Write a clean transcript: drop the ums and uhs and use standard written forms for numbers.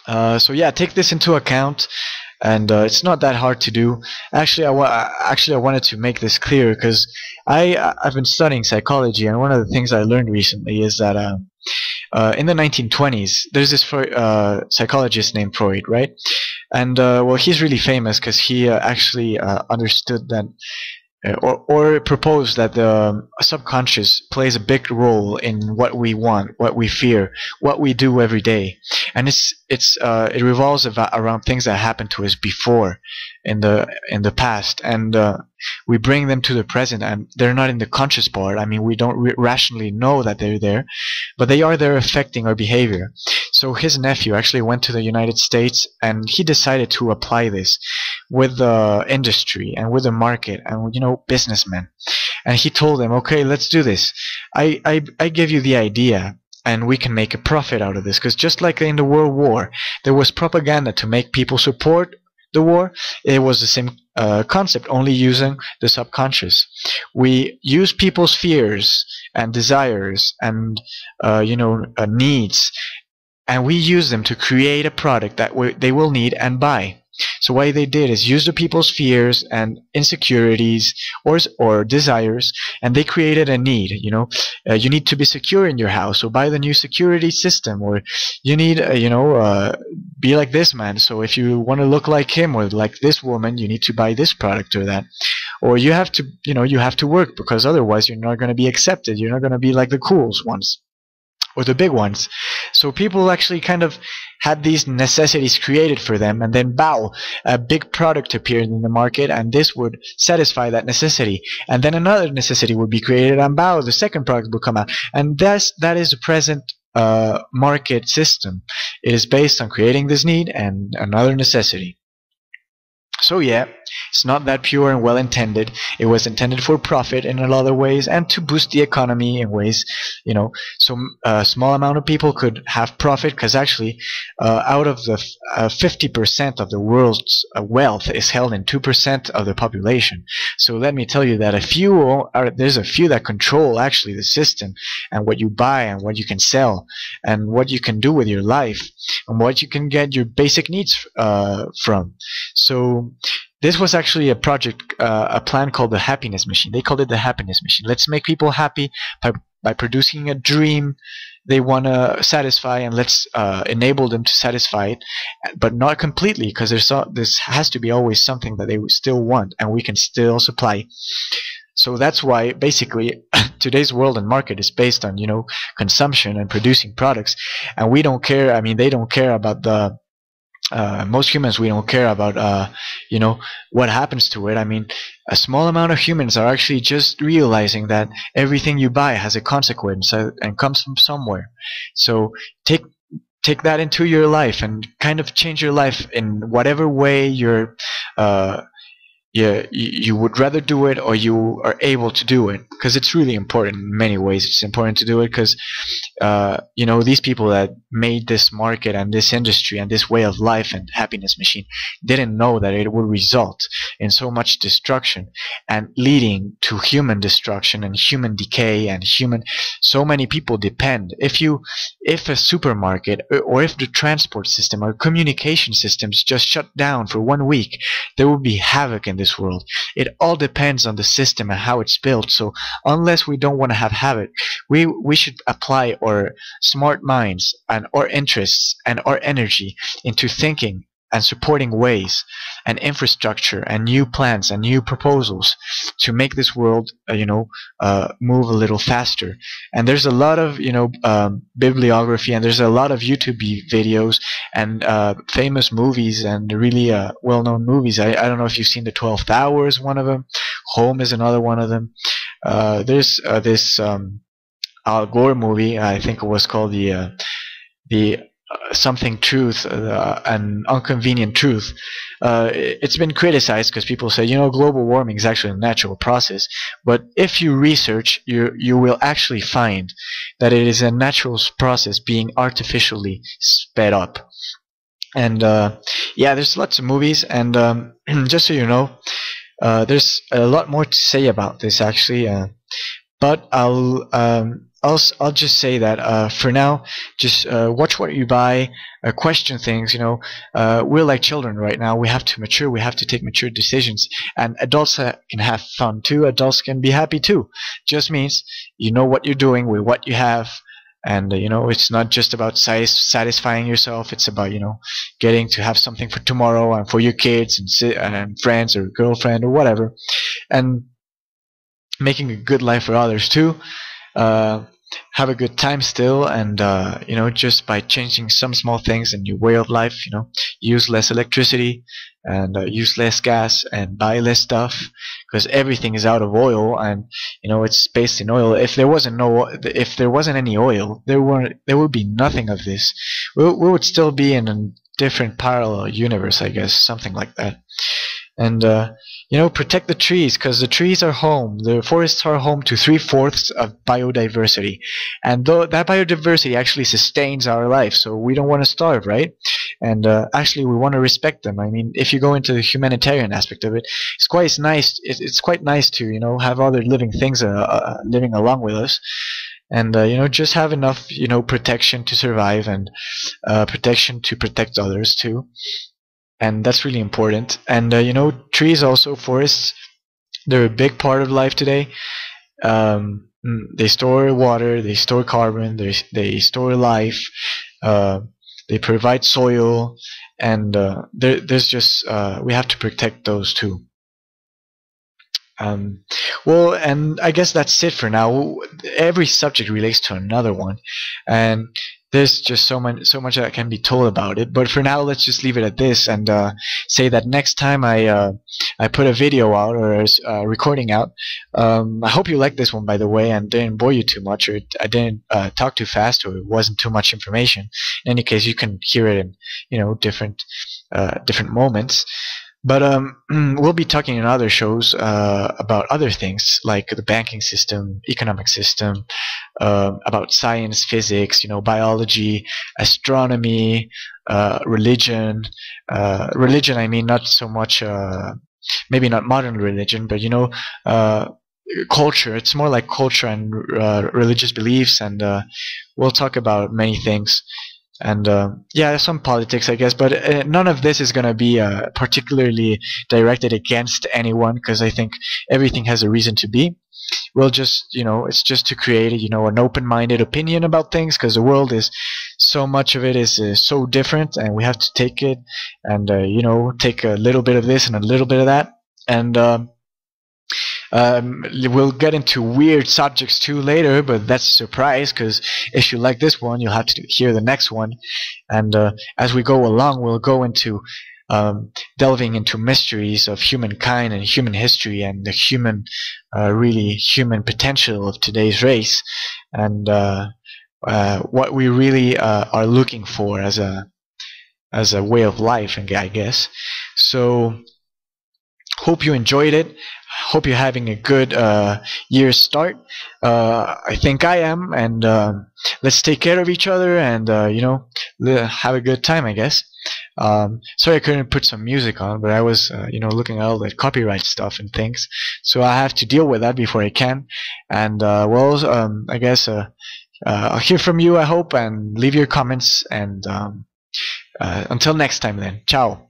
So yeah, take this into account, and it's not that hard to do. Actually, I wanted to make this clear because I've been studying psychology, and one of the things I learned recently is that in the 1920s, there's this psychologist named Freud, right? And well, he's really famous because he actually understood that or propose that the subconscious plays a big role in what we want, what we fear, what we do every day, and it revolves around things that happened to us before in the past, and we bring them to the present, and they're not in the conscious part. I mean, we don't rationally know that they're there, but they are there affecting our behavior. So his nephew actually went to the United States, and he decided to apply this with the industry and with the market and businessmen. And he told them, okay, let's do this. I give you the idea, and we can make a profit out of this, because just like in the World War, there was propaganda to make people support the war. It was the same concept, only using the subconscious. We use people's fears and desires and needs, and we use them to create a product that they will need and buy. So what they did is use the people's fears and insecurities or desires, and they created a need. You need to be secure in your house, so buy the new security system. Or you need, be like this man. So if you want to look like him or like this woman, you need to buy this product or that. Or you have to work, because otherwise you're not going to be accepted. You're not going to be like the cool ones or the big ones. So people actually kind of had these necessities created for them, and then a big product appeared in the market, and this would satisfy that necessity. And then another necessity would be created, and the second product would come out. And that is the present market system. It is based on creating this need and another necessity. So yeah, it's not that pure and well intended. It was intended for profit in a lot of ways, and to boost the economy in ways, so a small amount of people could have profit, because actually out of the 50% of the world's wealth is held in 2% of the population. So let me tell you that there's a few that control actually the system, and what you buy and what you can sell and what you can do with your life and what you can get your basic needs from. So this was actually a plan called the happiness machine. They called it the happiness machine. Let's make people happy by producing a dream they want to satisfy, and let's enable them to satisfy it, but not completely, because this has to be always something that they still want and we can still supply. So that's why basically today's world and market is based on consumption and producing products, and we don't care. I mean, they don't care about the most humans. We don't care about what happens to it. I mean, a small amount of humans are actually just realizing that everything you buy has a consequence and comes from somewhere. So take that into your life and kind of change your life in whatever way you would rather do it, or you are able to do it, because it's really important in many ways. It's important to do it because these people that made this market and this industry and this way of life and happiness machine didn't know that it would result in so much destruction and leading to human destruction and human decay and so many people depend. If a supermarket or if the transport system or communication systems just shut down for 1 week, there would be havoc in this world. It all depends on the system and how it's built. So unless we don't want to have havoc, we should apply our smart minds and our interests and our energy into thinking and supporting ways and infrastructure and new plans and new proposals to make this world move a little faster. And there's a lot of bibliography, and there's a lot of YouTube videos and famous movies and really well-known movies. I don't know if you've seen The 12th Hour is one of them. Home is another one of them. There's this Al Gore movie, I think it was called the something truth, an inconvenient truth. It's been criticized because people say, global warming is actually a natural process. But if you research, you will actually find that it is a natural process being artificially sped up. And yeah, there's lots of movies, and just so you know, there's a lot more to say about this actually. But I'll I'll just say that for now, just watch what you buy, question things. We're like children right now. We have to mature. We have to take mature decisions. And adults can have fun too. Adults can be happy too. Just means you know what you're doing with what you have. And it's not just about satisfying yourself. It's about getting to have something for tomorrow and for your kids and friends or girlfriend or whatever, and making a good life for others too. Uh, have a good time still, and just by changing some small things in your way of life, use less electricity and use less gas and buy less stuff, because everything is out of oil, and it's based in oil. If there wasn't any oil, there would be nothing of this. We would still be in a different parallel universe, I guess, something like that. And protect the trees, because the trees are home. The forests are home to 3/4 of biodiversity, and though that biodiversity actually sustains our life, so we don't want to starve, right? And actually, we want to respect them. I mean, if you go into the humanitarian aspect of it, it's quite nice. It's quite nice to have other living things living along with us, and just have enough protection to survive, and protection to protect others too. And that's really important. And trees, also forests, they're a big part of life today. They store water, they store carbon, they store life, they provide soil, and there's just we have to protect those too. Well, and I guess that's it for now. Every subject relates to another one, and there's just so much that can be told about it. But for now, let's just leave it at this, and say that next time I put a video out or a recording out, I hope you liked this one, by the way, and didn't bore you too much, or I didn't talk too fast, or it wasn't too much information. In any case, you can hear it in different moments. But we'll be talking in other shows about other things, like the banking system, economic system, about science, physics, biology, astronomy, religion. Religion, I mean, not so much, maybe not modern religion, but culture. It's more like culture and religious beliefs, and we'll talk about many things. And yeah, some politics, I guess, but none of this is going to be particularly directed against anyone, because I think everything has a reason to be. We'll just, it's just to create, an open-minded opinion about things, because the world is, so much of it is so different, and we have to take it and, take a little bit of this and a little bit of that. And we'll get into weird subjects too later, but that's a surprise, because if you like this one, you'll have to hear the next one. And as we go along, we'll go into delving into mysteries of humankind and human history, and the really human potential of today's race, and what we really are looking for as a way of life, I guess. So hope you enjoyed it. Hope you're having a good year's start. I think I am, and let's take care of each other, and have a good time, I guess. Sorry I couldn't put some music on, but I was looking at all the copyright stuff and things, so I have to deal with that before I can. And I guess I'll hear from you, I hope, and leave your comments, and until next time then, ciao.